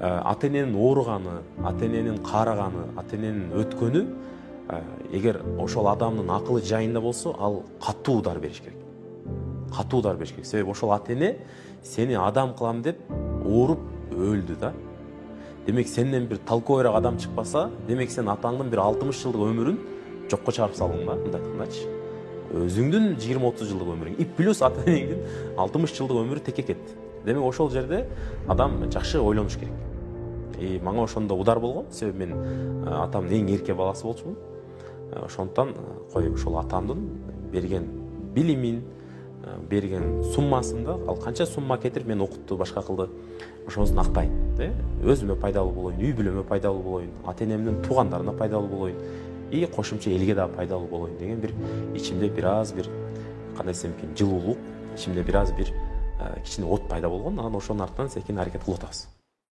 ата эненин ооруганы, ата эненин каараганы, ата эненин өткөнү эгер ошол адамдын акылы жайында болсо, ал катуу удар бериш керек. Катуу удар бериш керек. Себеби ошол ата эне сени адам кылам деп ооруп өлдү да. Демек сенден bir талкоойраак адам чыкпаса, демек сен атаңдын bir 60 жылдык өмүрүн жокко чыгарып салдың да, мындай айткандачы. Өзүңдүн 20-30 жылдык өмүрүң, и плюс ата энеңдин 60 жылдык өмүрү текке кетти. Демек ошол жерде адам жакшы ойлонуш керек. И мага ошондо удар болгон, себеби мен атамдын эң эрке баласы болчумун. Ошондон кой ошол атамдын берген билимин, берген суммасында, ал канча сумма кетирип мен окутту, башка кылды, ошонусун актайын, өзүмө пайдалуу болоюн, үй бүлөмө пайдалуу болоюн, ата энемдин туугандарына пайдалуу болоюн, и кошумча элге да пайдалуу болоюн деген бир ичимде бир аз бир кандай десем экен, жылуулук, ичимде бир аз бир кичине от пайда болгон. Анан ошонун артынан секин аракет кылып атабыз.